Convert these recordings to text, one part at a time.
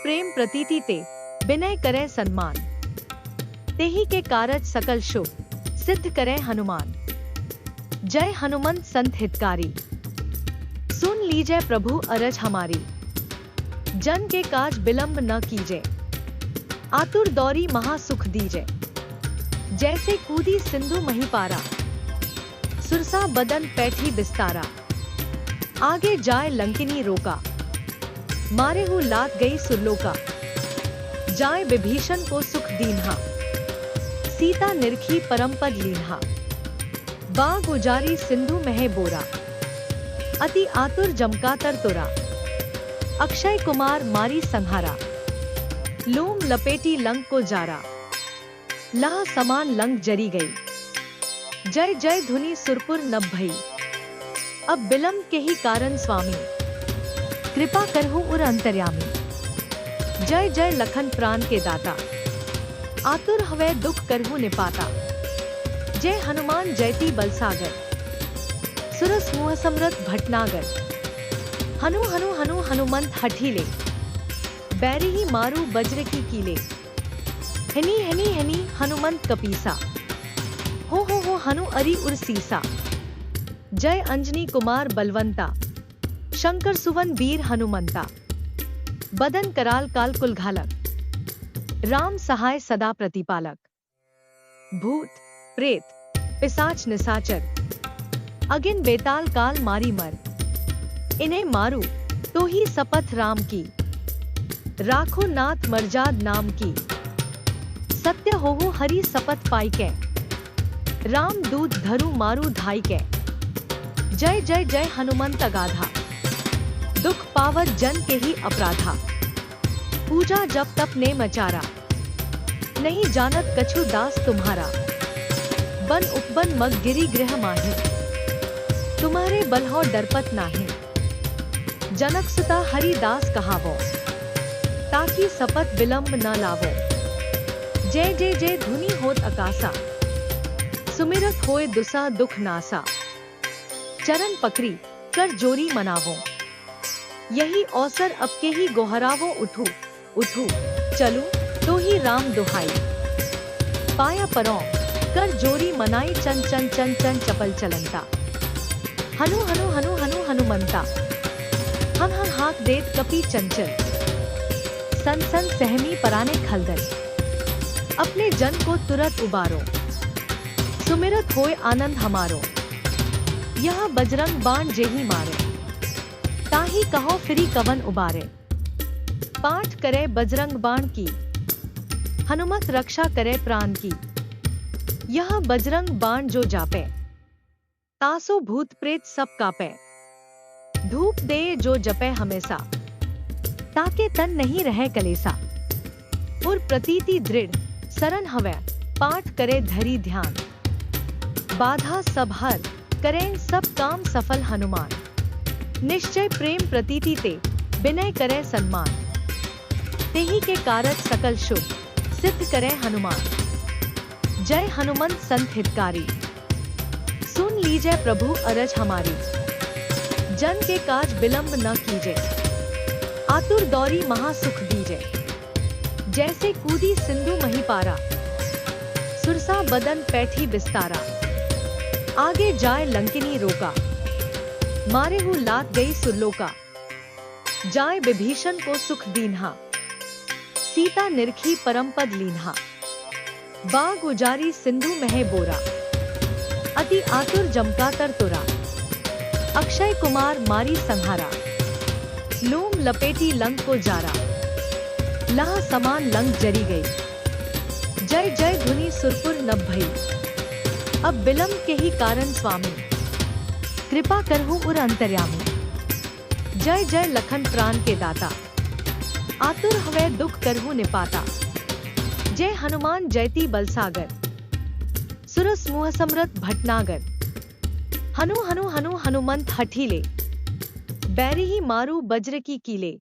प्रेम प्रतीति ते विनय करे सन्मान। तेहि के कारज सकल शुभ सिद्ध करे हनुमान। जय हनुमंत संत हितकारी, सुन लीजय प्रभु अरज हमारी। जन के काज विलंब न कीजे, आतुर दौरी महासुख दीजे। जैसे कूदी सिंधु मही पारा, सुरसा बदन पैठी बिस्तारा। आगे जाए लंकिनी रोका, मारे हु लात गई सुरलोका। जाए विभीषण को सुख दीन्हा, सीता निरखी परम पद लीन्हा। बाग उजारी सिंधु महे बोरा, अति आतुर जमकातर तोरा। अक्षय कुमार मारी संहारा, लूम लपेटी लंक को जारा। लाह समान लंक जरी गई, जय जय धुनि सुरपुर नभ भई। अब विलंब के ही कारण स्वामी, कृपा करहु उर अंतर्यामी। जय जय लखन प्राण के दाता, आतुर हवै दुख करहु निपाता। जय हनुमान जयति बलसागर, सुरस मुह समृत भटनागर। हनु हनु हनु हनुमंत हठीले, बैरी ही मारू बज्र की कीले। हनी हनी हनी हनुमंत कपीसा, हो हनु अरि उर सीसा। जय अंजनी कुमार बलवंता, शंकर सुवन वीर हनुमंता। बदन कराल काल कुल घालक, राम सहाय सदा प्रतिपालक। भूत प्रेत पिशाच निशाचर, अगिन बेताल काल मारी मर। इन्हें मारू तो ही सपथ राम की, राखो नाथ मर्जाद नाम की। सत्य होहु हरि सपथ पाई के, राम दूत धरु मारू धाई के। जय जय जय हनुमंत अगाधा, दुख पावत जन के ही अपराधा। पूजा जप तप ने मचारा, नहीं जानत कछु दास तुम्हारा। बन उपबन मग गिरी गृह माही, तुम्हारे बलहो डरपत नाही। जनक सुता हरिदास कहावो, ताकि सपत विलंब न लावो। जय जय जय धुनि होत अकासा, सुमिरत होए दुसा दुख नासा। चरण पकड़ी कर जोरी मनावो, यही अवसर अब के ही गोहरावो। उठू उठू चलू तो ही राम दुहाई। पाया परों कर जोरी मनाई, चन चन चन चन चपल चलंता। हनु हनु हनु हनु हनुमंता, हम हाक देत कपि चंचल। सन सन सहमी पराने खलदल, अपने जन को तुरत उबारो। सुमिरत होए आनंद हमारो, यह बजरंग बाण जेही मारे। ताही कहो फिरी कवन उबारे, पाठ करे बजरंग बाण की। हनुमत रक्षा करे प्राण की, यह बजरंग बाण जो जापे। तासो भूत प्रेत सब कापे, धूप दे जो जपे हमेशा। ताके तन नहीं रहे कलेसा, उर प्रतीति दृढ़ सरन हवै। पाठ करे धरी ध्यान, बाधा सब हर करें सब काम सफल हनुमान। निश्चय प्रेम प्रतीति ते विनय करे सन्मान। तेहि के कारज सकल शुभ सिद्ध करे हनुमान। जय हनुमंत संत हितकारी, सुन लीजय प्रभु अरज हमारी। जन के काज विलंब न कीजे, आतुर दौरी महासुख दीजे। जैसे कूदी सिंधु मही पारा, सुरसा बदन पैठी बिस्तारा। आगे जाए लंकिनी रोका, मारे हु लात गई सुरलोका। जाए विभीषण को सुख दीन्हा, सीता निरखी परम पद लीन्हा। बाग उजारी सिंधु महे बोरा, अति आतुर जमकातर तोरा। अक्षय कुमार मारी संहारा, लूम लपेटी लंक को जारा। लाह समान लंक जरी गई, जय जय धुनि सुरपुर नभ भई। अब विलंब के ही कारण स्वामी, कृपा करहु उर अंतर्यामी। जय जय लखन प्राण के दाता, आतुर हवै दुख करहु निपाता। जय हनुमान जयति बलसागर, सुरस मुह समृत भटनागर। हनु हनु हनु हनुमंत हठीले, बैरी ही मारू बज्र की कीले।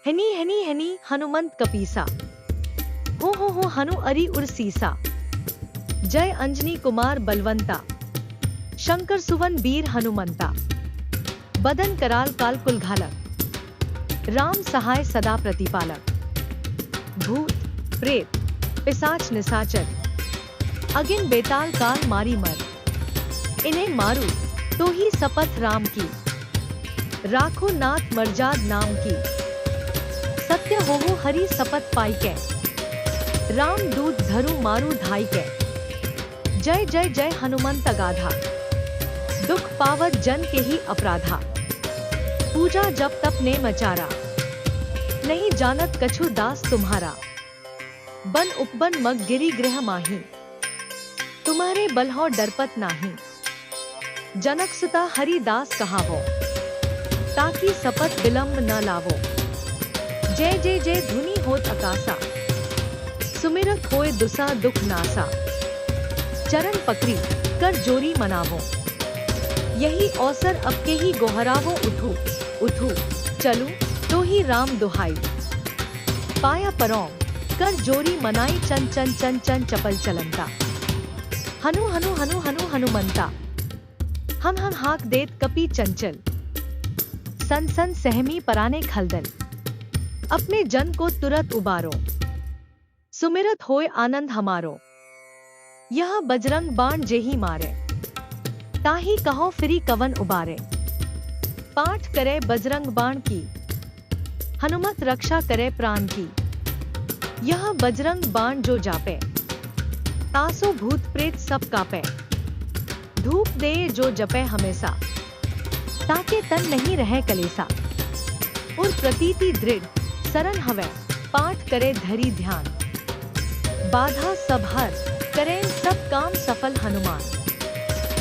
हनी हनी हनी हनुमंत कपीसा, हो हनु अरि उर सीसा। जय अंजनी कुमार बलवंता, शंकर सुवन वीर हनुमंता। बदन कराल काल कुल घालक, राम सहाय सदा प्रतिपालक। भूत प्रेत पिशाच निशाचर अगिन बेताल काल मारी मर, इन्हें मारू तो ही शपथ राम की, राखो नाथ मर्जाद नाम की। सत्य हो हरि शपथ पाई के, राम दूत धरु मारू धाई के। जय जय जय हनुमंत गाधा, दुख पावत जन के ही अपराधा। पूजा जप तप ने मचारा, नहीं जानत कछु दास तुम्हारा। बन उपबन मग गिरी गृह माही, तुम्हारे बलहो डरपत नाही। जनक सुता हरिदास कहावो, ताकि शपथ विलंब न लावो। जय जय जय धुनि होत आकासा, सुमिरत होए दुसा दुख नासा। चरण पकड़ी कर जोरी मनावो, यही अवसर अब के ही गोहरावो। उठू उठू चलू तो ही राम दुहाई, पाया परौम कर जोरी मनाई। चन चन चन चन चपल चलंता, हनु हनु हनु हनु हनुमंता। हम हाक देत कपि चंचल, सन सन सहमी पराने खलदल। अपने जन को तुरत उबारो, सुमिरत होए आनंद हमारो। यह बजरंग बाण जेही मारे, ताही कहो फिरी कवन उबारे। पाठ करे बजरंग बाण की, हनुमत रक्षा करे प्राण की। यह बजरंग बाण जो जापे, तासो भूत प्रेत सब कापे। धूप दे जो जपे हमेशा, ताके तन नहीं रहे कलेसा। और प्रतीति दृढ़ सरन हवे, पाठ करे धरी ध्यान। बाधा सब हर करें सब काम सफल हनुमान।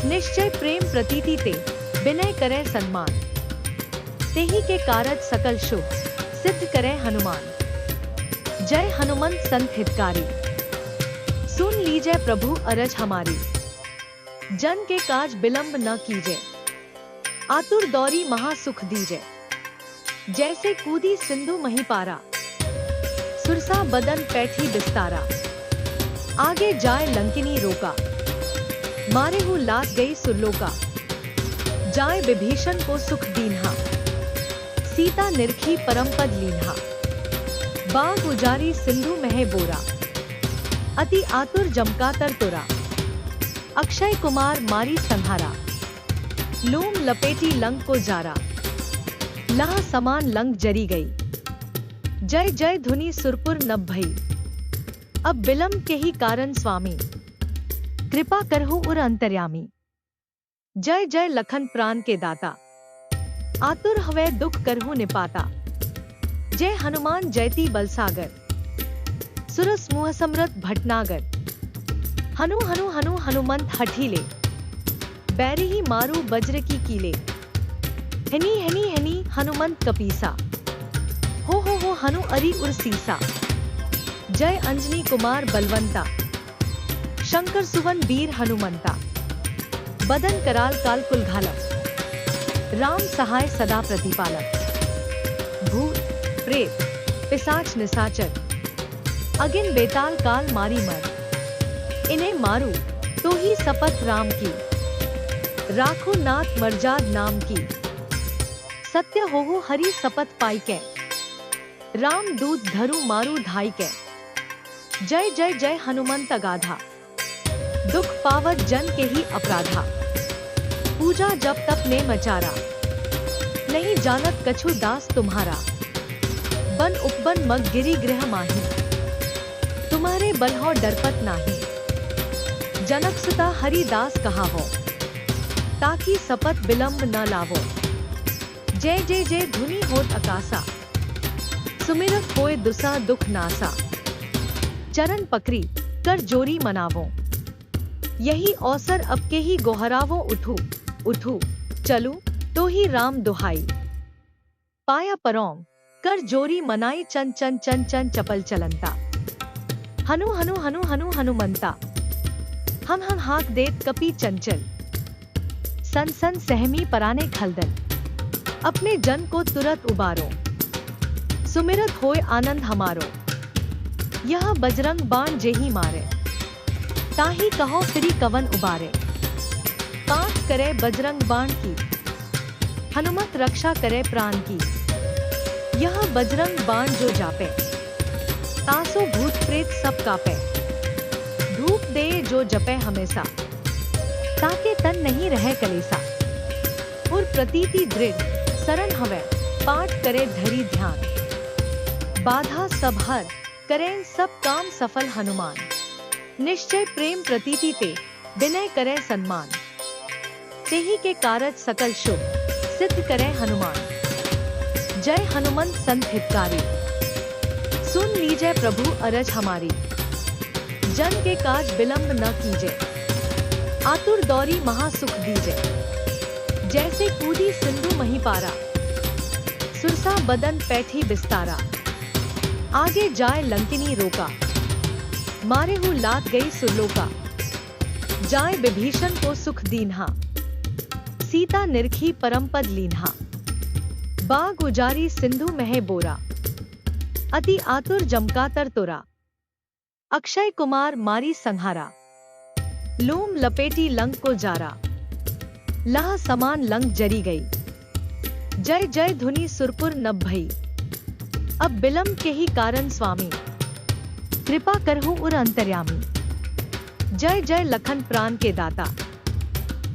निश्चय प्रेम प्रतीति ते, विनय करे सम्मान। तेही के कारज सकल शुभ, सिद्ध करे हनुमान। जय हनुमंत संत हितकारी, सुन लीजय प्रभु अरज हमारी। जन के काज विलंब न कीजे, आतुर दौरी महासुख दीजे। जैसे कूदी सिंधु मही पारा, सुरसा बदन पैठी बिस्तारा। आगे जाए लंकिनी रोका, मारे हु लात गई सुरलोका। जाए विभीषण को सुख दीन्हा, सीता निरखी परम पद लीन्हा। बाग उजारी सिंधु महे बोरा, अति आतुर जमकातर तोरा। अक्षय कुमार मारी संहारा, लूम लपेटी लंक को जारा। लहा समान लंक जरी गई, जय जय धुनि सुरपुर नभ भई। अब विलंब के ही कारण स्वामी, कृपा करहु उर अंतर्यामी। जय जय लखन प्राण के दाता, आतुर हवे दुख करहु निपाता। जय हनुमान जयति बलसागर, सुरस मुह समृत भटनागर। हनु हनु हनु हनुमंत हठीले, बैरी ही मारू वज्र की कीले। हनी हनी हनी हनुमंत कपीसा, हो हनु अरि उर सीसा। जय अंजनी कुमार बलवंता, शंकर सुवन वीर हनुमंता। बदन कराल काल कुल घालक, राम सहाय सदा प्रतिपालक। भूत प्रेत पिशाच निशाचर, अगिन बेताल काल मारी मर। इन्हें मारू तो ही शपथ राम की, राखो नाथ मर्जाद नाम की। सत्य हो हरि शपथ पाई के, राम दूत धरु मारू धाई के। जय जय जय हनुमंत गाधा, दुख पावत जन के ही अपराधा। पूजा जप तप ने मचारा, नहीं जानत कछु दास तुम्हारा। बन उपबन मग गिरी गृह माही, तुम्हारे बलहो डरपत नाही। जनक सुता हरिदास कहावो, ताकि शपथ विलंब न लावो। जय जय जय धुनि होत आकासा, सुमिरत होए दुसा दुख नासा। चरण पकड़ी कर जोरी मनावो, यही अवसर अब के ही गोहरावो। उठू उठू चलू तो ही राम दुहाई, पाया परौम कर जोरी मनाई। चन चन चन चन चपल चलंता, हनु हनु हनु हनु हनुमंता। हम हाक देत कपि चंचल, सन सन सहमी पराने खलदल। अपने जन को तुरत उबारो, सुमिरत होए आनंद हमारो। यह बजरंग बाण जेही मारे, ताही कहो फिरी कवन उबारे। पाठ करे बजरंग बाण की, हनुमत रक्षा करे प्राण की। यह बजरंग बाण जो जापे, तासो भूत प्रेत सब कापे। धूप दे जो जपे हमेशा, ताके तन नहीं रहे कलेसा। और प्रतीति दृढ़ सरन हवे, पाठ करे धरी ध्यान। बाधा सब हर, करें सब काम सफल हनुमान। निश्चय प्रेम प्रतीति ते, विनय करे सन्मान। तेहि के कारज सकल शुभ, सिद्ध करे हनुमान। जय हनुमंत संत हितकारी, सुन लीजय प्रभु अरज हमारी। जन के काज विलंब न कीजे, आतुर दौरी महासुख दीजे। जैसे कूदी सिंधु मही पारा, सुरसा बदन पैठी बिस्तारा। आगे जाए लंकिनी रोका, मारे हु लात गई सुरलोका। जाए विभीषण को सुख दीन्हा, सीता निरखी परम पद लीन्हा। बाग उजारी सिंधु महे बोरा, अति आतुर जमकातर तोरा। अक्षय कुमार मारी संहारा, लूम लपेटी लंक को जारा। लह समान लंक जरी गई, जय जय धुनि सुरपुर नभ भई। अब बिलम के ही कारण स्वामी, कृपा करहु उर अंतर्यामी। जय जय लखन प्राण के दाता,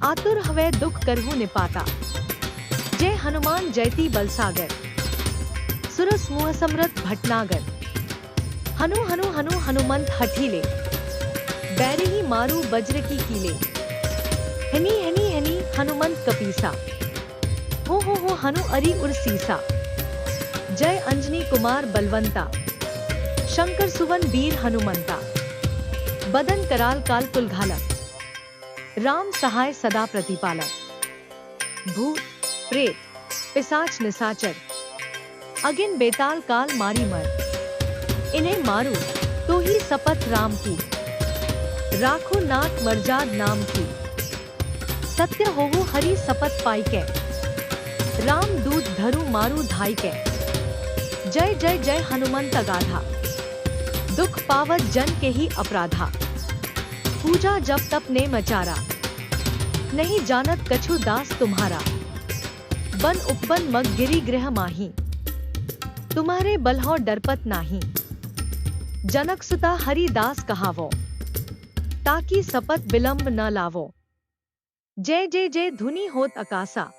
आतुर हवै दुख करहु निपाता। जय हनुमान जयति बलसागर, सुरस मुह समृत भटनागर। हनु हनु हनु हनुमंत हठीले, बैरी ही मारू वज्र की कीले। हनी हनी हनी हनुमंत कपीसा, हो हनु अरि उर सीसा। जय अंजनी कुमार बलवंता, शंकर सुवन वीर हनुमंता। बदन कराल काल कुलघालक, राम सहाय सदा प्रतिपालक। भूत प्रेत पिशाच निशाचर, अगिन बेताल काल मारी मर। इन्हें मारू तो ही शपथ राम की, राखो नाथ मर्जाद नाम की। सत्य होहु हरि शपथ पाई के, राम दूत धरु मारू धाई के। जय जय जय हनुमंत अगाधा, दुख पावत जन के ही अपराधा। पूजा जब तप ने मचारा, नहीं जानत कछु दास तुम्हारा। बन उपवन मग गिरी गृह माही, तुम्हारे बलहो डरपत नाही। जनक सुता हरि दास कहावो, ताकि शपथ विलंब न लावो। जय जय जय धुनि होत आकासा,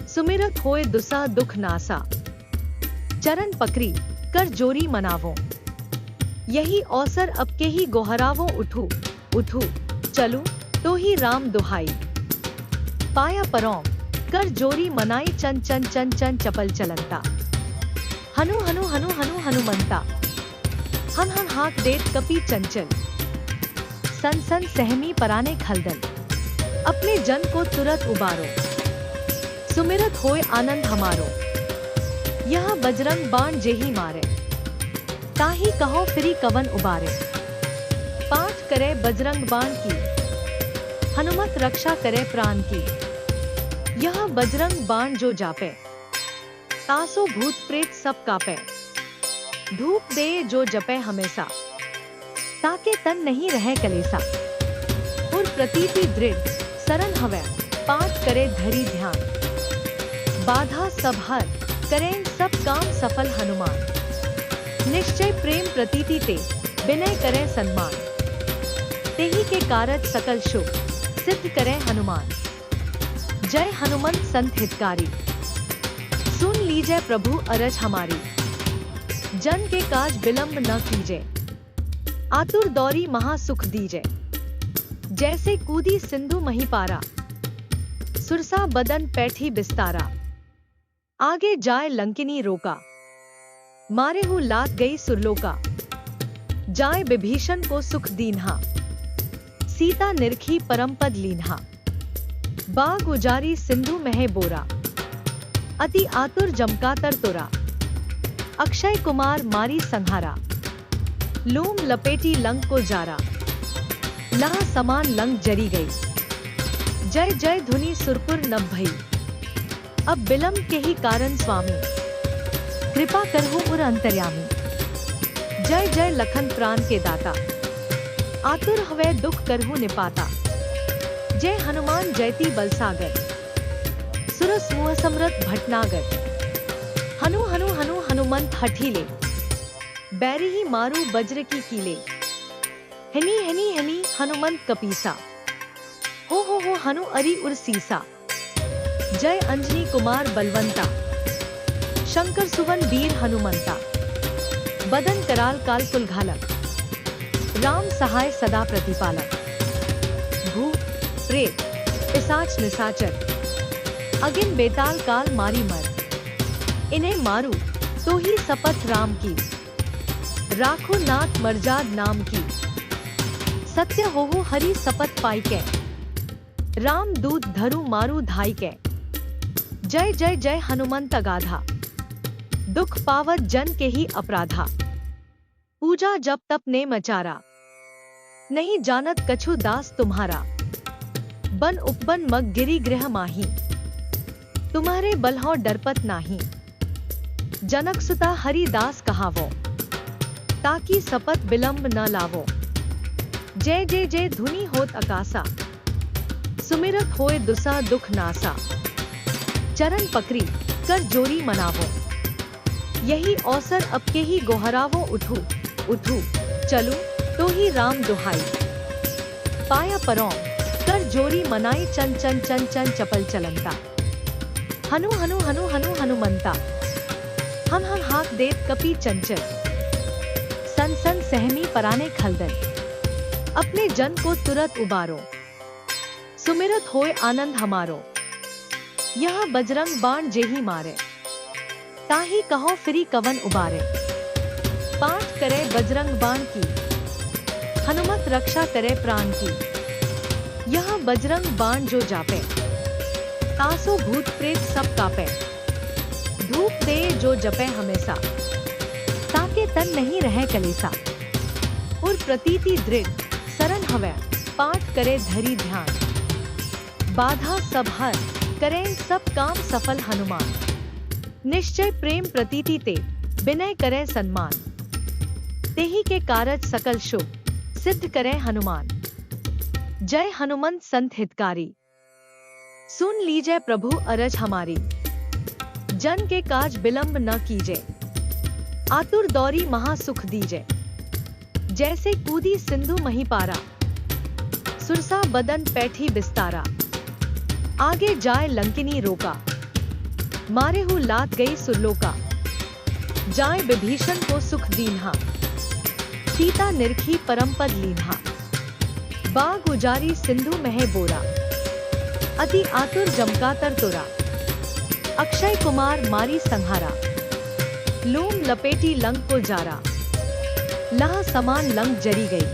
सुमिरत होए दुसा दुख नासा। चरण पकड़ी कर जोरी मनावो, यही अवसर अब के ही गोहरावो। उठू उठू चलू तो ही राम दुहाई। पाया परों कर जोरी मनाई, चन चन चन चन चपल चलंता। हनु हनु हनु हनु हनुमंता, हन हन हाक देत कपि चंचल। सन सन सहमी पराने खलदल, अपने जन को तुरंत उबारो। सुमिरत होए आनंद हमारो, यह बजरंग बाण जेही मारे। ताही कहो फिरी कवन उबारे। पाठ करे बजरंग बाण की, हनुमत रक्षा करे प्राण की। यह बजरंग बाण जो जापे, तासो भूत प्रेत सब कापे। धूप दे जो जपे हमेशा, ताके तन नहीं रहे कलेसा। और प्रतीति दृढ़ सरन हवै, पाठ करे धरी ध्यान। बाधा सब हर, करें सब काम सफल हनुमान। निश्चय प्रेम प्रतीति ते, विनय करे सन्मान। तेहि के कारज सकल शुभ, सिद्ध करे हनुमान। जय हनुमंत संत हितकारी, सुन लीजय प्रभु अरज हमारी। जन के काज विलंब न कीजे, आतुर दौरी महासुख दीजे। जैसे कूदी सिंधु मही पारा, सुरसा बदन पैठी बिस्तारा। आगे जाए लंकिनी रोका, मारे हु लात गई सुरलोका। जाए विभीषण को सुख दीन्हा, सीता निरखी परम पद लीन्हा। बाग उजारी सिंधु महे बोरा, अति आतुर जमकातर तोरा। अक्षय कुमार मारी संहारा, लूम लपेटी लंक को जारा। लह समान लंक जरी गई, जय जय धुनि सुरपुर नभ भई। अब बिलम के ही कारण स्वामी, कृपा करहु उर अंतर्यामी। जय जय लखन प्राण के दाता, आतुर हवै दुख करहु निपाता। जय हनुमान जयति बलसागर, सुरस मुह समृत भटनागर। हनु हनु हनु हनुमंत हठीले, बैरी ही मारू वज्र की कीले। हनी हनी हनी हनुमंत कपीसा, हो हनु अरि उर सीसा। जय अंजनी कुमार बलवंता, शंकर सुवन वीर हनुमंता। बदन कराल काल कुल घालक, राम सहाय सदा प्रतिपालक। भूत प्रेत पिशाच निशाचर, अगिन बेताल काल मारी मर। इन्हें मारू तो ही शपथ राम की, राखो नाथ मर्जाद नाम की। सत्य होहु हरि शपथ पाई के, राम दूत धरु मारू धाई के। जय जय जय हनुमंत अगाधा, दुख पावत जन के ही अपराधा। पूजा जप तप ने मचारा, नहीं जानत कछु दास तुम्हारा। बन उपबन मग गिरी गृह माही, तुम्हारे बलहो डरपत नाही। जनक सुता हरिदास कहावो, ताकि सपत विलंब न लावो। जय जय जय धुनि होत अकासा, सुमिरत होए दुसा दुख नासा। चरण पकड़ी कर जोरी मनावो, यही अवसर अब के ही गोहरावो। उठू उठू चलू तो ही राम दुहाई, पाया परौं कर जोरी मनाई। चन चन चन चन चपल चलंता, हनु हनु हनु हनु हनुमंता। हम हाथ देत कपि चंचल, सन सन सहमी पराने खलदन। अपने जन को तुरत उबारो, सुमिरत होए आनंद हमारो। यह बजरंग बाण जेही मारे, ताही कहो फिरी कवन उबारे। पाठ करे बजरंग बाण की, हनुमत रक्षा करे प्राण की। यह बजरंग बाण जो जापे, तासो भूत प्रेत सब कापे। धूप दे जो जपे हमेशा, ताके तन नहीं रहे कलेसा। और प्रतीति दृढ़ सरन हवै, पाठ करे धरी ध्यान। बाधा सब हर, करें सब काम सफल हनुमान। निश्चय प्रेम प्रतीति ते, विनय करे सन्मान। तेहि के कारज सकल शुभ, सिद्ध करे हनुमान। जय हनुमंत संत हितकारी, सुन लीजय प्रभु अरज हमारी। जन के काज विलंब न कीजे, आतुर दौरी महासुख दीजे। जैसे कूदी सिंधु मही पारा, सुरसा बदन पैठी बिस्तारा। आगे जाए लंकिनी रोका, मारे हु लात गई सुरलोका। जाए विभीषण को सुख दीन्हा, सीता निरखी परम पद लीन्हा। बाग उजारी सिंधु महे बोरा, अति आतुर जमकातर तुरा। अक्षय कुमार मारी संहारा, लूम लपेटी लंक को जारा। लह समान लंक जरी गई,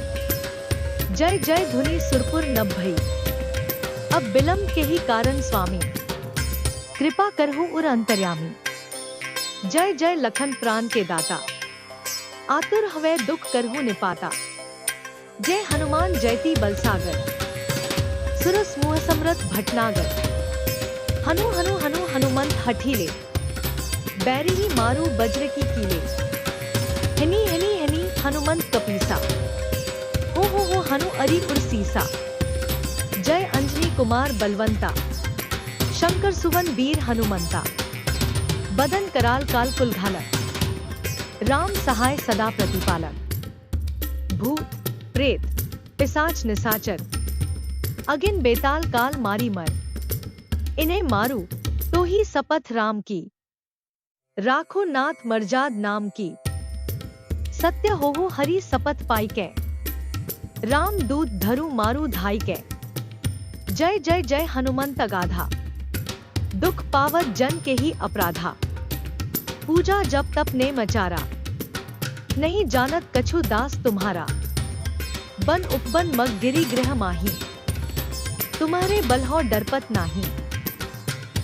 जय जय धुनि सुरपुर नभ भई। अब विलंब के ही कारण स्वामी, कृपा करहु उर अंतर्यामी। जय जय लखन प्राण के दाता, आतुर हवै दुख करहु निपाता। जय हनुमान जयति बलसागर, सुरस मुह समरथ भटनागर। हनु हनु हनु हनुमंत हठीले, बैरी ही मारू वज्र की कीले। हनी हनी हनी हनुमंत कपीसा, हो हनु अरि उर सीसा। जय अंजनी कुमार बलवंता, शंकर सुवन वीर हनुमंता। बदन कराल काल कुल घालक, राम सहाय सदा प्रतिपालक। भूत प्रेत पिशाच निशाचर, अगिन बेताल काल मारी मर। इन्हें मारू तो ही शपथ राम की, राखो नाथ मर्जाद नाम की। सत्य होहु हरि शपथ पाई के, राम दूत धरु मारू धाई के। जय जय जय हनुमंत अगाधा, दुख पावत जन के ही अपराधा। पूजा जप तप ने मचारा, नहीं जानत कछु दास तुम्हारा। बन उपबन मग गिरी गृह माही, तुम्हारे बलहो डरपत नाही।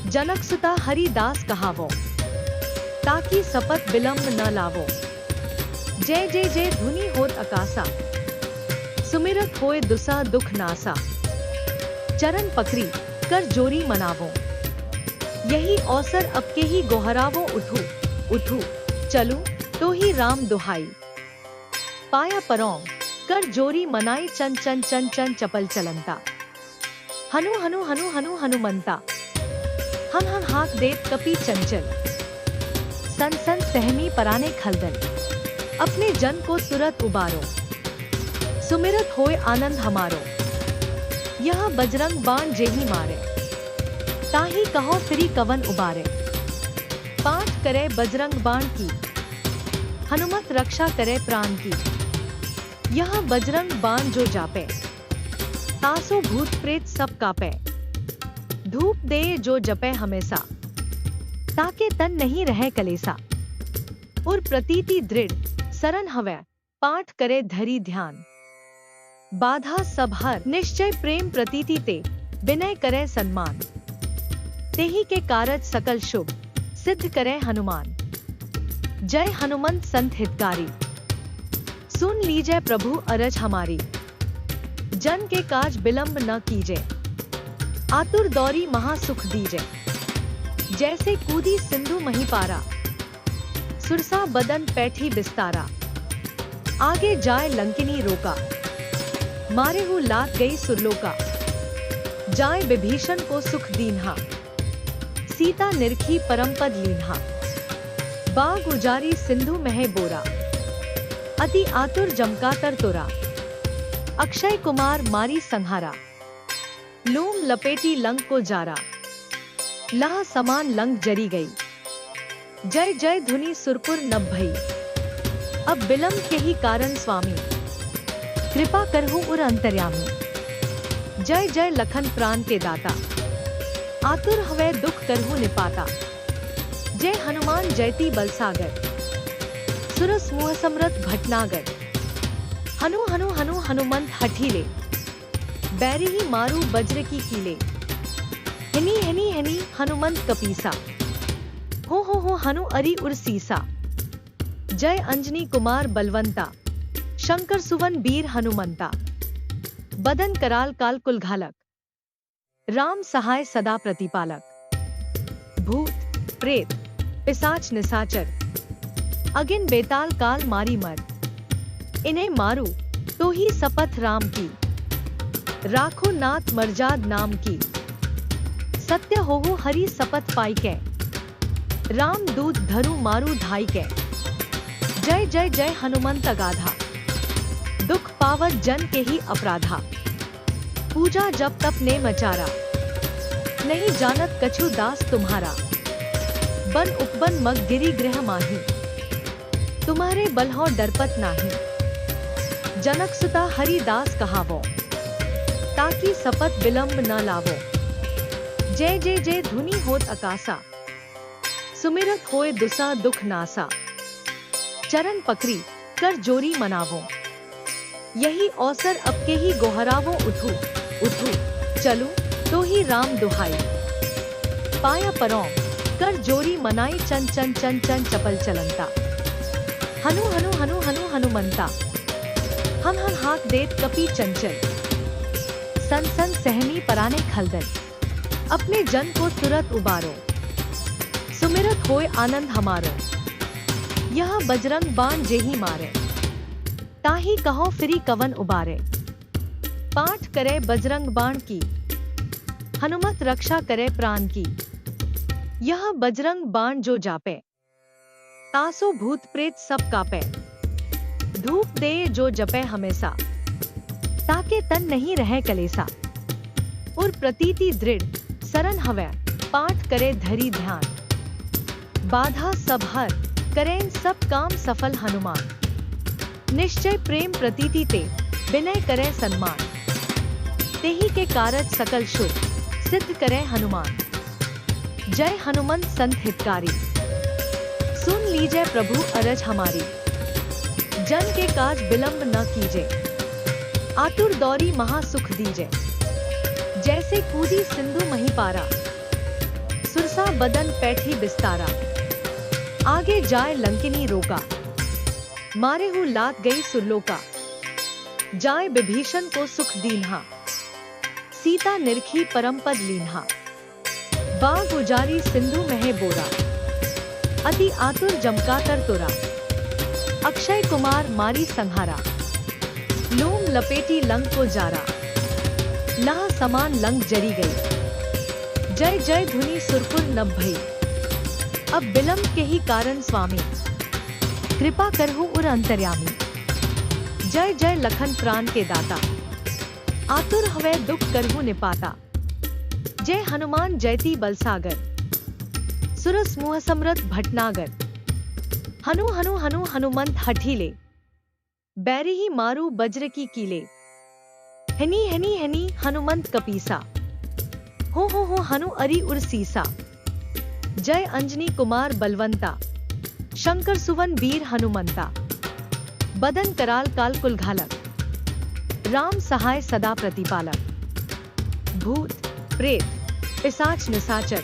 जनक सुता हरिदास कहावो, ताकि सपत विलंब न लावो। जय जय जय धुनि होत अकासा, सुमिरत होए दुसा दुख नासा। चरण पकड़ी कर जोरी मनावो, यही अवसर अब के ही गोहरावो। उठू उठू चलू तो ही राम दुहाई, पाया परौं कर जोरी मनाई। चन चन चन चन चपल चलंता, हनु हनु हनु हनु हनुमंता। हम हाथ देत कपि चंचल, सन सन सहमी पराने खलदन, अपने जन को तुरत उबारो, सुमिरत होए आनंद हमारो, यह बजरंग बाण जेही मारे, ताही कहो फिरी कवन उबारे। पाठ करे बजरंग बाण की, हनुमत रक्षा करे प्राण की, यह बजरंग बाण जो जापे, तासो भूत प्रेत सब कापे। धूप दे जो जपे हमेशा, ताके तन नहीं रहे कलेसा। और प्रतीति दृढ़ सरन हवै, पाठ करे धरी ध्यान। बाधा सब हर निश्चय प्रेम प्रतीति ते, विनय करे सन्मान। तेहि के कारज सकल शुभ, सिद्ध करे हनुमान। जय हनुमंत संत हितकारी, सुन लीजय प्रभु अरज हमारी। जन के काज विलंब न कीजे, आतुर दौरी महासुख दीजे। जैसे कूदी सिंधु मही पारा, सुरसा बदन पैठी बिस्तारा। आगे जाए लंकिनी रोका, मारे हु लात गई सुरलोका। जाए विभीषण को सुख दीन्हा, सीता निरखी परम पद लीन्हा। बाग उजारी सिंधु महे बोरा, अति आतुर जमकातर तोरा। अक्षय कुमार मारी संहारा, लूम लपेटी लंक को जारा। लह समान लंक जरी गई, जय जय धुनि सुरपुर नभ भई। अब विलंब के ही कारण स्वामी, कृपा करहु उर अंतर्यामी। जय जय लखन प्राण के दाता, आतुर हवै दुख करहु निपाता। जय हनुमान जयति बलसागर, सुरस मुह समरथ भटनागर। हनु हनु हनु हनुमंत हठीले, बैरी ही मारू वज्र की कीले। हिनी हिनी हिनी हनुमंत कपीसा, हो हनु अरि उर सीसा। जय अंजनी कुमार बलवंता, शंकर सुवन वीर हनुमंता। बदन कराल काल कुल घालक, राम सहाय सदा प्रतिपालक। भूत प्रेत पिशाच निशाचर, अगिन बेताल काल मारी मर। इन्हें मारू तो ही शपथ राम की, राखो नाथ मर्जाद नाम की। सत्य होहु हरि शपथ पाई के, राम दूत धरु मारू धाई के। जय जय जय हनुमंत अगाधा, दुख पावत जन के ही अपराधा। पूजा जप तप ने मचारा, नहीं जानत कछु दास तुम्हारा। बन उपबन मग गिरी गृह माही, तुम्हारे बलहो डरपत नाही। जनक सुता हरिदास कहावो, ताकि शपथ विलंब न लावो। जय जय जय धुनि होत अकासा, सुमिरत होए दुसा दुख नासा। चरण पकड़ी कर जोरी मनावो, यही अवसर अब के ही गोहरावो। उठू उठू चलू तो ही राम दुहाई। पाया परों कर जोरी मनाई, चन चन चन चन चपल चलंता। हनु हनु हनु हनु हनुमंता, हम हाक देत कपी चंचल। सन सन सहमी पराने खलदन, अपने जन को तुरत उबारो। सुमिरत होए आनंद हमारो, यह बजरंग बाण जेही मारे। ताही कहो फिरी कवन उबारे। पाठ करे बजरंग बाण की, हनुमत रक्षा करे प्राण की। यह बजरंग बाण जो जापे, तासो भूत प्रेत सब कापे। धूप दे जो जपे हमेशा, ताके तन नहीं रहे कलेसा। और प्रतीति दृढ़ सरन हवै, पाठ करे धरी ध्यान। बाधा सब हर करें सब काम सफल हनुमान। निश्चय प्रेम प्रतीति ते, विनय करे सन्मान। तेहि के कारज सकल शुभ, सिद्ध करे हनुमान। जय हनुमंत संत हितकारी, सुन लीजय प्रभु अरज हमारी। जन के काज विलंब न कीजे, आतुर दौरी महासुख दीजे। जैसे कूदी सिंधु मही पारा, सुरसा बदन पैठी बिस्तारा। आगे जाए लंकिनी रोका, मारे हु लात गई सुरलोका। जाए विभीषण को सुख दीन्हा, सीता निरखी परम पद लीन्हा। बाग उजारी सिंधु महे बोरा, अति आतुर जमकातर तोरा। अक्षय कुमार मारी संहारा, लूम लपेटी लंक को जारा। लह समान लंक जरी गई, जय जय धुनि सुरपुर नभ भई। अब बिलम्ब के ही कारण स्वामी, कृपा करहु उर अंतर्यामी। जय जय लखन प्राण के दाता, आतुर हवै दुख करहु निपाता। जय हनुमान जयति बलसागर, सुरस मुह समृत भटनागर। हनु हनु हनु हनुमंत हठीले, बैरी ही मारू बज्र की कीले। हनी हनी हनी हनुमंत कपीसा, हो हनु अरि उर सीसा। जय अंजनी कुमार बलवंता, शंकर सुवन वीर हनुमंता। बदन कराल काल कुलघालक, राम सहाय सदा प्रतिपालक। भूत प्रेत पिशाच निशाचर,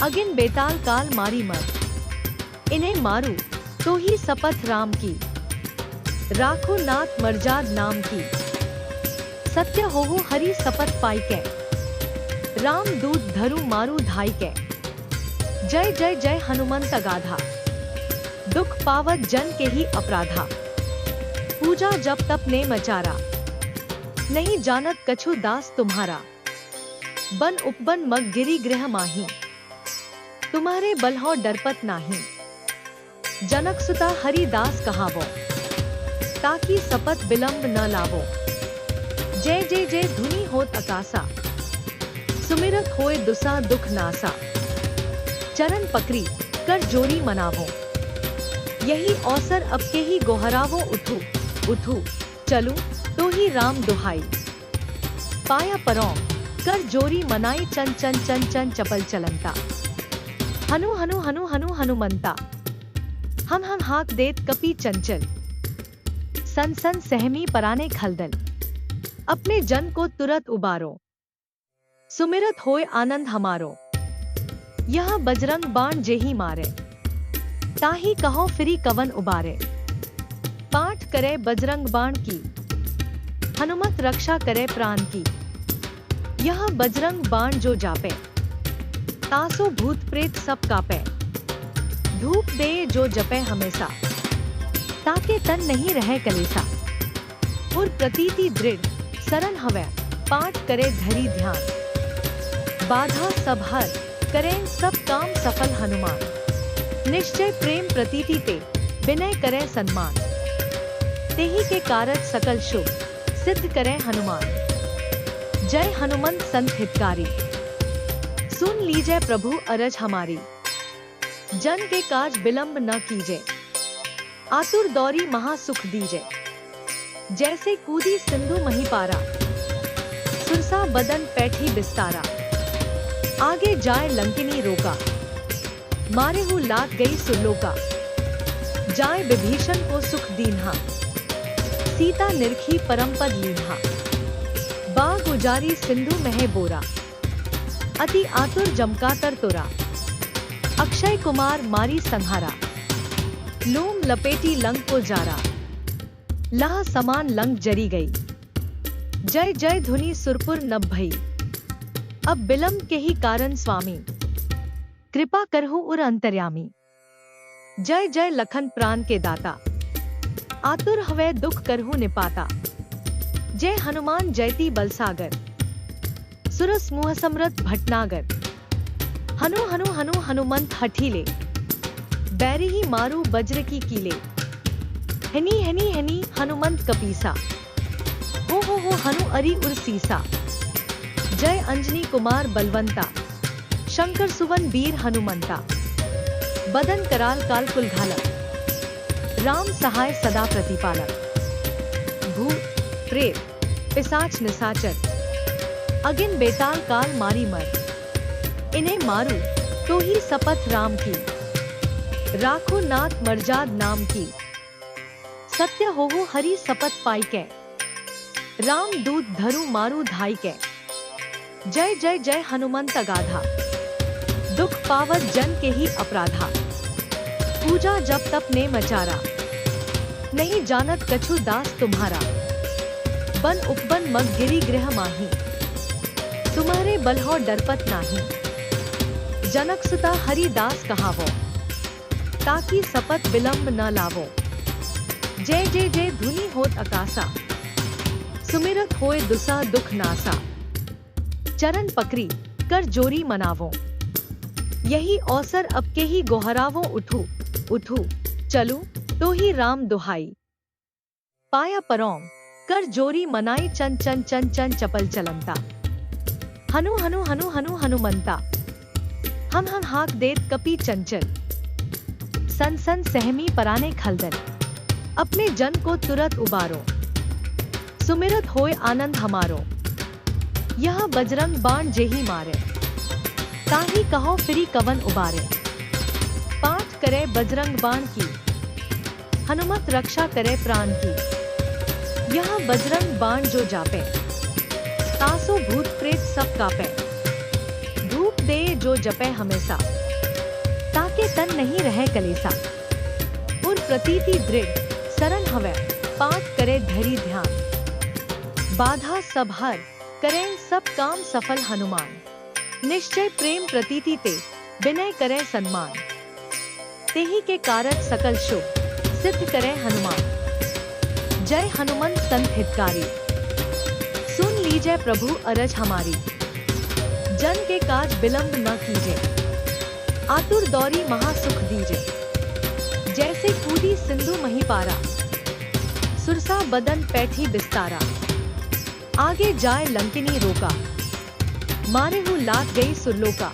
अगिन बेताल काल मारी मर। इन्हें मारू तो ही शपथ राम की, राखो नाथ मर्जाद नाम की। सत्य होहु हरि शपथ पाई कै, राम दूत धरु मारू धाई कै। जय जय जय हनुमंत अगाधा, दुख पावत जन के ही अपराधा। पूजा जप तप ने मचारा, नहीं जानत कछु दास तुम्हारा। बन उपबन मग गिरी गृह माही, तुम्हारे बलहो डरपत नाही। जनक सुता हरिदास कहावो, ताकि शपथ विलंब न लावो। जय जय जय धुनि होत अकासा, सुमिरत होए दुसा दुख नासा। चरण पकड़ी कर जोरी मनावो, यही अवसर अब के ही गोहरावो। उठू उठू चलू तो ही राम दुहाई। पाया परौं कर जोरी मनाई, चन चन चन चन चपल चलंता। हनु हनु हनु हनु हनुमंता, हम हाक देत कपि चंचल। सन सन सहमी पराने खलदल, अपने जन को तुरत उबारो। सुमिरत होए आनंद हमारो, यह बजरंग बाण जेही मारे। ताही कहो फिरी कवन उबारे, पाठ करे बजरंग बाण की। हनुमत रक्षा करे प्राण की, यह बजरंग बाण जो जापे। तासो भूत प्रेत सब कापे, धूप दे जो जपे हमेशा। ताके तन नहीं रहे कलेसा, और प्रतीति दृढ़ सरन हवै। पाठ करे धरी ध्यान, बाधा सब हर करें सब काम सफल। हनुमान निश्चय प्रेम प्रतीति ते, विनय करें सम्मान। तेहि के कारज सकल शुभ, सिद्ध करें हनुमान। जय हनुमंत संत हितकारी, सुन लीजय प्रभु अरज हमारी। जन के काज विलंब न कीजे, आतुर दौरी महासुख दीजे। जैसे कूदी सिंधु मही पारा, सुरसा बदन पैठी बिस्तारा। आगे जाए लंकिनी रोका, मारे हु लाग गई सुलोका। जाए विभीषण को सुख दीन्हा, सीता निरखी परम पद लीन्हा। बाग उजारी सिंधु महे बोरा, अति आतुर जमकातर तुरा। अक्षय कुमार मारी संहारा, लोम लपेटी लंक को जारा। लाह समान लंक जरी गई, जय जय धुनि सुरपुर नभ भई। अब बिलम्ब के ही कारण स्वामी, कृपा करहु उर अंतर्यामी। जय जय लखन प्राण के दाता, आतुर हवै दुख करहु निपाता। जय हनुमान जयति बलसागर, सुरस मुह समृत भटनागर। हनु हनु हनु हनुमंत हठीले, बैरी ही मारू बज्र की कीले। हनी हनी हनी हनुमंत कपीसा, हो हनु अरि उर सीसा। जय अंजनी कुमार बलवंता, शंकर सुवन वीर हनुमंता। बदन कराल काल कुलघालक, राम सहाय सदा प्रतिपालक। भूत प्रेत पिशाच निशाचर, अगिन बेताल काल मारी मर। इन्हें मारू तो ही शपथ राम की, राखो नाथ मर्जाद नाम की। सत्य होहु हरि शपथ पाई कै, राम दूत धरु मारू धाई कै। जय जय जय हनुमंत अगाधा, दुख पावत जन के ही अपराधा। पूजा जप तप ने मचारा, नहीं जानत कछु दास तुम्हारा। बन उपबन मग गिरी गृह माही, तुम्हारे बलहो डरपत नाही। जनक सुता हरिदास कहावो, ताकि शपथ विलंब न लावो। जय जय जय धुनि होत अकासा, सुमिरत होए दुसा दुख नासा। चरण पकड़ी कर जोरी मनावो, यही अवसर अब के ही गोहरावो उठू उठू चलू तो ही राम दुहाई। पाया परों कर जोरी मनाई चन चन चन चन चपल चलंता। हनु हनु हनु हनु हनुमंता हम हाक देत कपी चंचल। सन सन सहमी पराने खलदन अपने जन को तुरत उबारो। सुमिरत होय आनंद हमारो यह बजरंग बाण जेही मारे। ताही कहो फिरी कवन उबारे पाठ करे बजरंग बाण की हनुमत रक्षा करे प्राण की। यह बजरंग बाण जो जापे तासो भूत प्रेत सब कापे। धूप दे जो जपे हमेशा ताके तन नहीं रहे कलेसा। उर प्रतीति दृढ़ सरल हवे पाठ करे धैर्य ध्यान। बाधा सब हर करें सब काम सफल हनुमान। निश्चय प्रेम प्रतीति ते विनय करे सम्मान। तेहि के कारज सकल शुभ सिद्ध करे हनुमान। जय हनुमंत संत हितकारी सुन लीजय प्रभु अरज हमारी। जन के काज विलंब न कीजे आतुर दौरी महासुख दीजे। जैसे कूदी सिंधु मही पारा सुरसा बदन पैठी बिस्तारा। आगे जाए लंकिनी रोका मारे हूँ लात गई सुरलोका।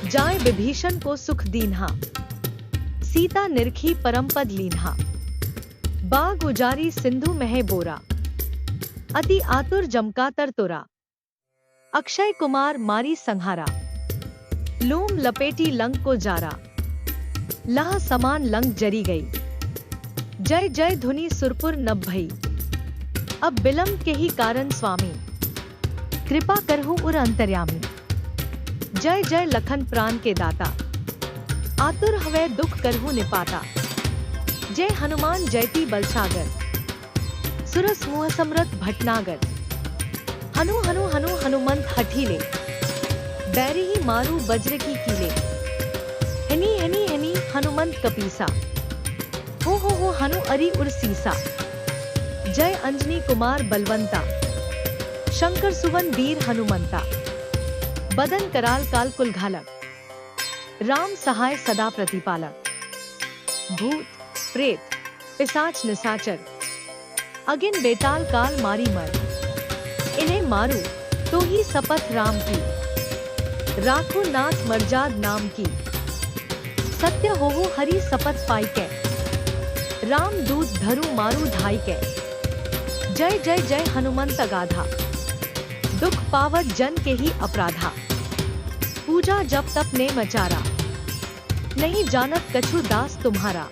जाए विभीषण को सुख दीन्हा सीता निरखी परमपद लीन्हा। बाग उजारी सिंधु महे बोरा अति आतुर जमकातर तोरा। अक्षय कुमार मारी संहारा लूम लपेटी लंक को जारा। लह समान लंक जरी गई जय जय धुनि सुरपुर नभ भई। अब विलंब के ही कारण स्वामी कृपा करहु उर अंतर्यामी। जय जय लखन प्राण के दाता आतुर हवै दुख करहु निपाता। जय हनुमान जयति बलसागर सुरस मुह समृत भटनागर। हनु हनु हनु हनुमंत हठीले बैरी ही मारू वज्र की कीले। हनी हनी हनी हनुमंत कपीसा हो हनु अरि उर सीसा। जय अंजनी कुमार बलवंता शंकर सुवन वीर हनुमंता। बदन कराल काल कुल घालक राम सहाय सदा प्रतिपालक। भूत प्रेत पिशाच निशाचर अगिन बेताल काल मारी मर। इन्हें मारू तो ही शपथ राम की राखो नाथ मर्जाद नाम की। सत्य होवो हरि शपथ पाई के राम दूत धरु मारू धाई के। जय जय जय हनुमंत अगाधा दुख पावत जन के ही अपराधा। पूजा जब तप ने मचारा नहीं जानत कछु दास तुम्हारा।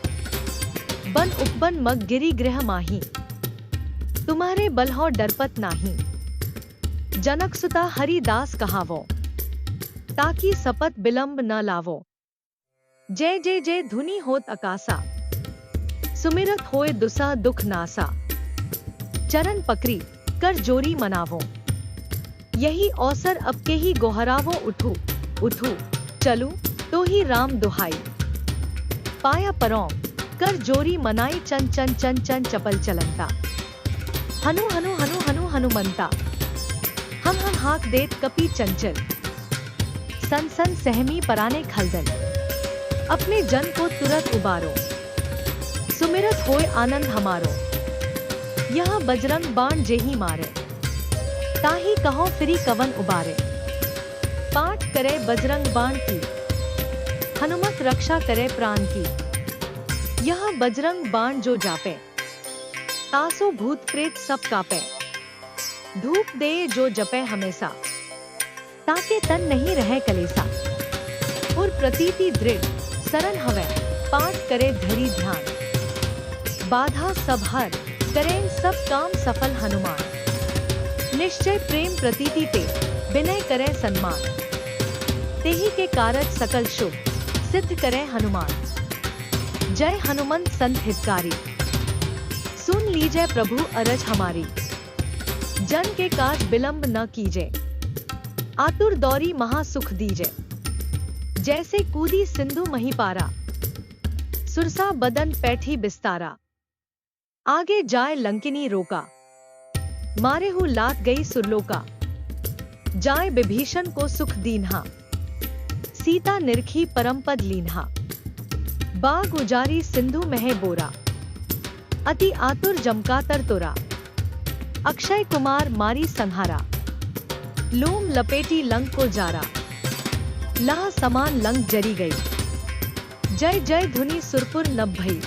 बन उपबन मग गिरी गृह माही तुम्हारे बलहो डरपत नाही। जनक सुता हरिदास कहावो ताकि सपत विलंब न लावो। जय जय जय धुनि होत अकासा सुमिरत होए दुसा दुख नासा। चरण पकड़ी कर जोरी मनावो यही अवसर अब के ही गोहरावो उठू उठू चलू तो ही राम दुहाई। पाया परों कर जोरी मनाई चन चन चन चन चपल चलंता। हनु हनु हनु हनु हनुमंता हम हाक देत कपी चंचल। सन सन सहमी पराने खलदन अपने जन को तुरत उबारो। सुमिरत होय आनंद हमारो यह बजरंग बाण जेही मारे। ताही कहो फिरी कवन उबारे पाठ करे बजरंग बाण की हनुमत रक्षा करे प्राण की। यह बजरंग बाण जो जापे तासो भूत प्रेत सब कापे। धूप दे जो जपे हमेशा ताके तन नहीं रहे कलेसा। और प्रतीति दृढ़ सरल हवे पाठ करे धैर्य ध्यान। बाधा सब हर करें सब काम सफल हनुमान। निश्चय प्रेम प्रतीति ते विनय करे सम्मान। तेहि के कारज सकल शुभ सिद्ध करे हनुमान। जय हनुमंत संत हितकारी सुन लीजय प्रभु अरज हमारी। जन के काज विलंब न कीजे आतुर दौरी महासुख दीजे। जैसे कूदी सिंधु मही पारा सुरसा बदन पैठी बिस्तारा। आगे जाए लंकिनी रोका मारे हूँ लात गई सुरलोका। जाए विभीषण को सुख दीन्हा सीता निरखी परमपद लीन्हा। बाग उजारी सिंधु महे बोरा, अति आतुर जमकातर तोरा। अक्षय कुमार मारी संहारा, लूम लपेटी लंक को जारा। लाह समान लंक जरी गई, जय जय धुनि सुरपुर नभ भई।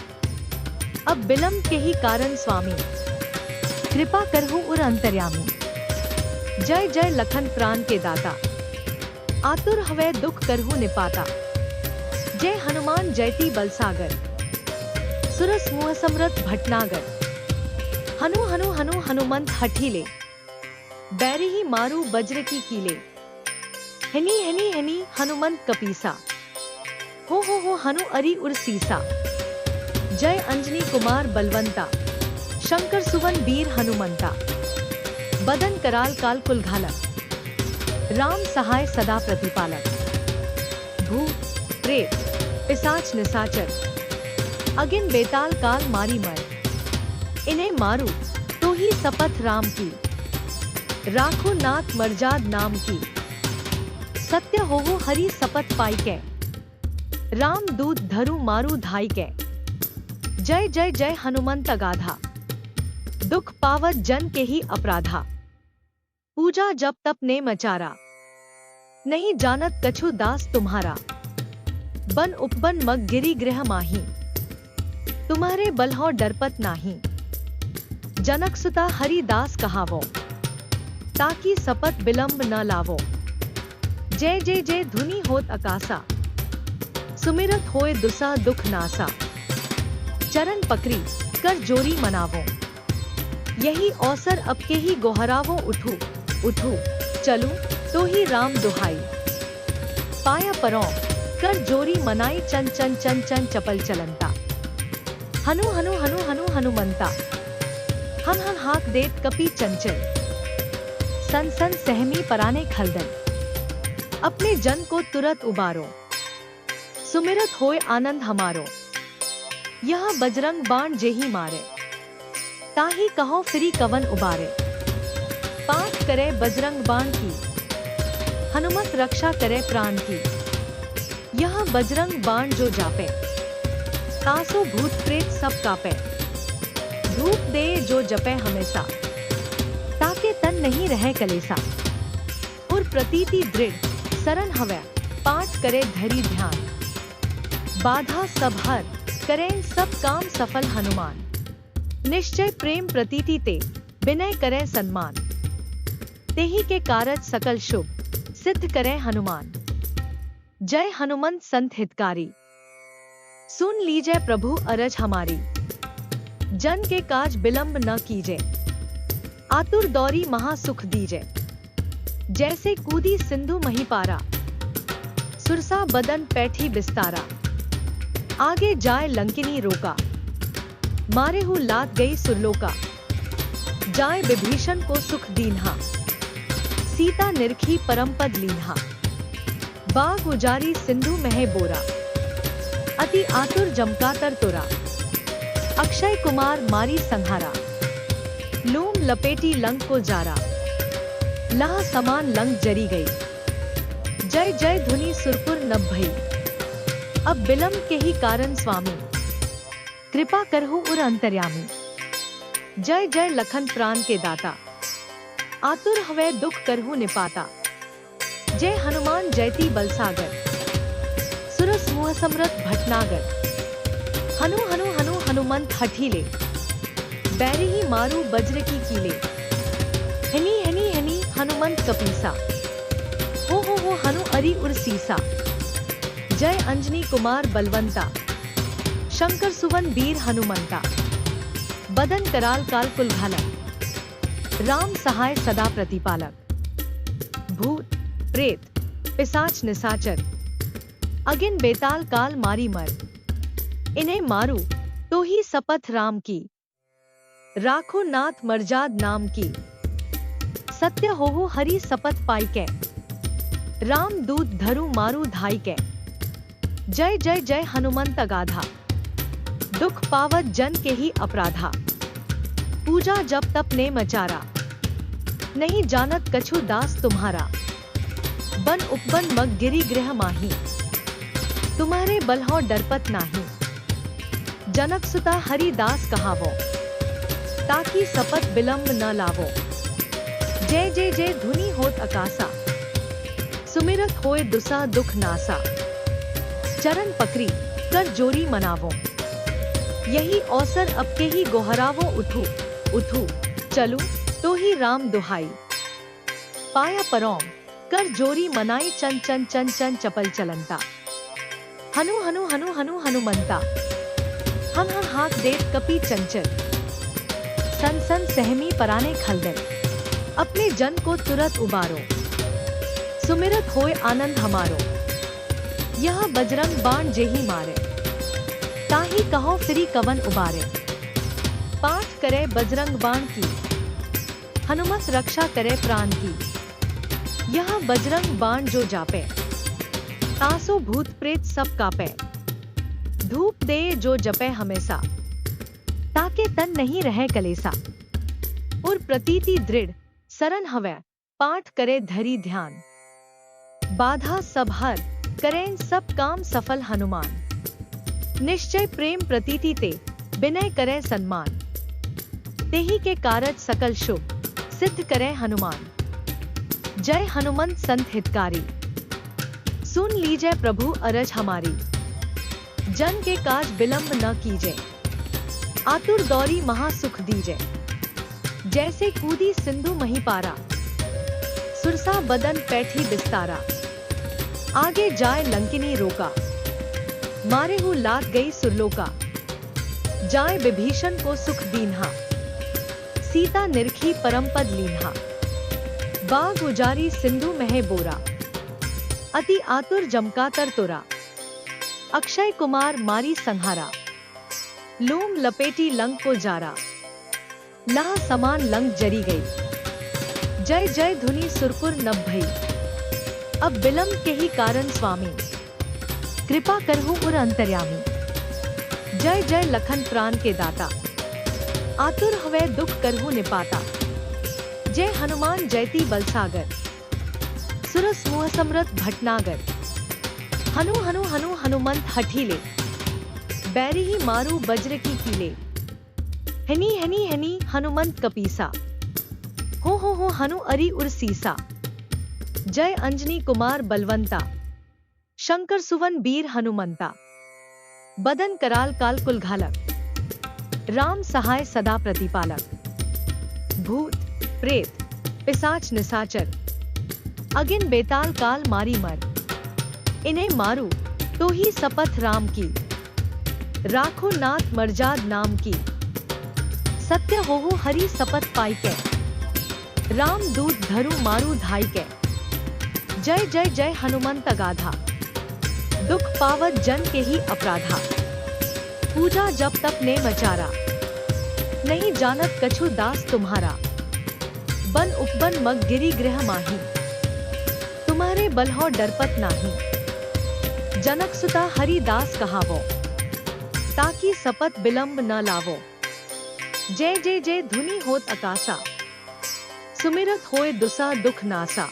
अब बिलम के ही कारण स्वामी, कृपा करहु उर अंतर्यामी। जय जय लखन प्राण के दाता, आतुर हवै दुख करहु निपाता। जय हनुमान जयति बलसागर, सुरस मुह समृत भटनागर। हनु हनु हनु हनुमंत हठीले, बैरी ही मारू वज्र की कीले। हनी हनी हनी हनुमंत कपीसा, हो हनु अरि उर सीसा। जय अंजनी कुमार बलवंता, शंकर सुवन वीर हनुमंता। बदन कराल काल कुल घालक, राम सहाय सदा प्रतिपालक। भूत प्रेत पिशाच निशाचर, अगिन बेताल काल मारी मर। इन्हें मारू तो ही शपथ राम की, राखो नाथ मर्जाद नाम की। सत्य होवो हरि शपथ पाई के, राम दूत धरु मारू धाई के। जय जय जय हनुमंत अगाधा, दुख पावत जन के ही अपराधा। पूजा जप तप ने मचारा, नहीं जानत कछु दास तुम्हारा। बन उपबन मग गिरी गृह माही, तुम्हारे बलहो डरपत नाही। जनक सुता हरिदास कहावो, ताकि सपत बिलंब न लावो। जय जय जय धुनि होत अकासा, सुमिरत होए दुसा दुख नासा। चरण पकड़ी कर जोरी मनावो, यही अवसर अब के ही गोहरावो। उठू उठू चलू तो ही राम दुहाई। पाया परो कर जोरी मनाई, चन चन चन चन चपल चलंता। हनु हनु हनु हनु हनुमंता, हम हम हाक देत कपि चंचल। सन सन सहमी पराने खलदन, अपने जन को तुरत उबारो। सुमिरत होए आनंद हमारो, यह बजरंग बाण जेही मारे। ताही कहो फिरी कवन उबारे, पाठ करे बजरंग बाण की। हनुमत रक्षा करे प्राण की, यह बजरंग बाण जो जापे। तासो भूत प्रेत सब कापे, धूप दे जो जपे हमेशा। ताके तन नहीं रहे कलेसा, उर प्रतीति दृढ़ सरन हवै। पाठ करे धरी ध्यान, बाधा सब हर करें सब काम सफल हनुमान। निश्चय प्रेम प्रतीति ते, विनय करें सम्मान। तेहि के कारज सकल शुभ, सिद्ध करें हनुमान। जय हनुमंत संत हितकारी, सुन लीजय प्रभु अरज हमारी। जन के काज विलंब न कीजे, आतुर दौरी महासुख दीजे। जैसे कूदी सिंधु मही पारा, सुरसा बदन पैठी बिस्तारा। आगे जाए लंकिनी रोका, मारे हु लात गई सुरलोका। जाए विभीषण को सुख दीन्हा, सीता निरखी परमपद लीन्हा। बाग उजारी सिंधु महे बोरा, अति आतुर जमकातर तोरा। अक्षय कुमार मारी संहारा, लूम लपेटी लंक को जारा। लाह समान लंक जरी गई, जय जय धुनि सुरपुर नभ भई। अब बिलम के ही कारण स्वामी, कृपा करहु उर अंतर्यामी। जय जय लखन प्राण के दाता, आतुर हवै दुख करहु निपाता। जय हनुमान जयति बलसागर, सुरस मुह समृत भटनागर। हनु हनु हनु हनुमंत हठीले, बैरी ही मारू वज्र की कीले। हनी हनी हनी हनुमंत कपीसा, हो हनु अरि उर सीसा। जय अंजनी कुमार बलवंता, शंकर सुवन वीर हनुमंता। बदन कराल काल कुल घालक, राम सहाय सदा प्रतिपालक। भूत प्रेत पिशाच निशाचर, अगिन बेताल काल मारी मर। इन्हें मारू तो ही शपथ राम की, राखो नाथ मर्जाद नाम की। सत्य होवो हरि शपथ पाई के, राम दूत धरु मारू धाई के। जय जय जय हनुमंत अगाधा, दुख पावत जन के ही अपराधा। पूजा जप तप ने मचारा, नहीं जानत कछु दास तुम्हारा। बन उपबन मग गिरी गृह माही, तुम्हारे बलहो डरपत नाही। जनक सुता हरिदास कहावो, ताकि सपत विलंब न लावो। जय जय जय धुनि होत अकासा, सुमिरत होए दुसा दुख नासा। चरण पकड़ी कर जोरी मनावो, यही अवसर अब के ही गोहरावो। उठू उठू चलू तो ही राम दुहाई, पाया परौम कर जोरी मनाई। चन चन चन चन चपल चलंता, हनु हनु हनु हनु हनुमंता। हम हाथ देत कपि चंचल, सन सन सहमी पराने खलदल। अपने जन को तुरत उबारो, सुमिरत होए आनंद हमारो। यह बजरंग बाण जेहि मारे, ताहि कहो फिरी कवन उबारे। पाठ करे बजरंग बाण की, हनुमत रक्षा करे प्राण की। यह बजरंग बाण जो जापे, तासो भूत प्रेत सब कापे। धूप दे जो जपे हमेशा, ताके तन नहीं रहे कलेसा। और प्रतीति दृढ़ सरन हवै, पाठ करे धरी ध्यान। बाधा सब हर करें सब काम सफल हनुमान। निश्चय प्रेम प्रतीति ते, विनय करे सन्मान। तेहि के कारज सकल शुभ, सिद्ध करे हनुमान। जय हनुमंत संत हितकारी, सुन लीजय प्रभु अरज हमारी। जन के काज विलंब न कीजे, आतुर दौरी महासुख दीजे। जैसे कूदी सिंधु मही पारा, सुरसा बदन पैठी बिस्तारा। आगे जाए लंकिनी रोका, मारे हु लाग गई सुरलोका। जाए विभीषण को सुख दीन्हा, सीता निरखी परम पद लीन्हा। बाग उजारी सिंधु महे बोरा, अति आतुर जमकातर तोरा। अक्षय कुमार मारी संहारा, लूम लपेटी लंक को जारा। लाह समान लंक जरी गई, जय जय धुनि सुरपुर नभ भई। अब विलंब के ही कारण स्वामी, कृपा करहु उर अंतर्यामी। जय जय लखन प्राण के दाता, आतुर हवै दुख करहु निपाता। जय हनुमान जयति बलसागर, सुरस मुह समृत भटनागर। हनु हनु हनु हनुमंत हठीले, बैरी ही मारू वज्र की कीले। हनी हनी हनी हनुमंत कपीसा, हो हनु अरि उर सीसा। जय अंजनी कुमार बलवंता, शंकर सुवन बीर हनुमंता। बदन कराल काल कुल घालक, राम सहाय सदा प्रतिपालक। भूत प्रेत पिशाच निशाचर, अगिन बेताल काल मारी मर। इन्हें मारू तो ही सपथ राम की, राखो नाथ मर्जाद नाम की। सत्य होहु हरि सपथ पाई के, राम दूत धरु मारू धाई के। जय जय जय हनुमंत अगाधा, दुख पावत जन के ही अपराधा। पूजा जब तप ने मचारा, नहीं जानत कछु दास तुम्हारा। बन उपबन मग गिरी गृह माही, तुम्हारे बलहो डरपत नाही। जनक सुता हरिदास कहावो, ताकि सपत विलंब न लावो। जय जय जय धुनि होत अकासा, सुमिरत होए दुसा दुख नासा।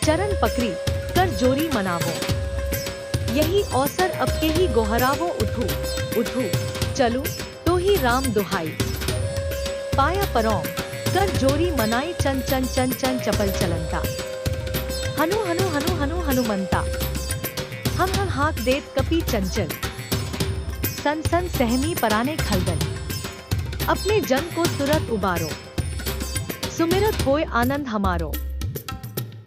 चरण पकड़ी कर जोरी मनावो, यही अवसर अब के ही गोहरावो। उठू उठू चलू तो ही राम दुहाई, पाया परौम कर जोरी मनाई। चन चन चन चन चपल चलंता, हनु हनु हनु हनु हनुमंता। हम हाथ देत कपि चंचल, सन सन सहमी पराने खलदल। अपने जन को तुरत उबारो, सुमिरत होए आनंद हमारो।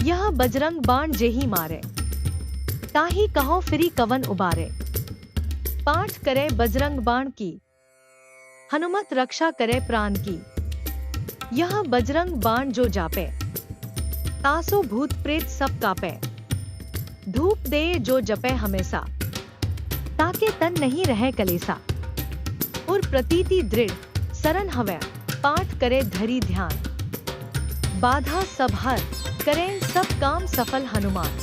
यह बजरंग बाण जेहि मारे, ताहि कहो फिरी कवन उबारे। पाठ करे बजरंग बाण की, हनुमत रक्षा करे प्राण की। यह बजरंग बाण जो जापे, तासो भूत प्रेत सब कापे। धूप दे जो जपे हमेशा, ताके तन नहीं रहे कलेसा। और प्रतीति दृढ़ सरन हवै, पाठ करे धरी ध्यान। बाधा सब हर करें सब काम सफल हनुमान।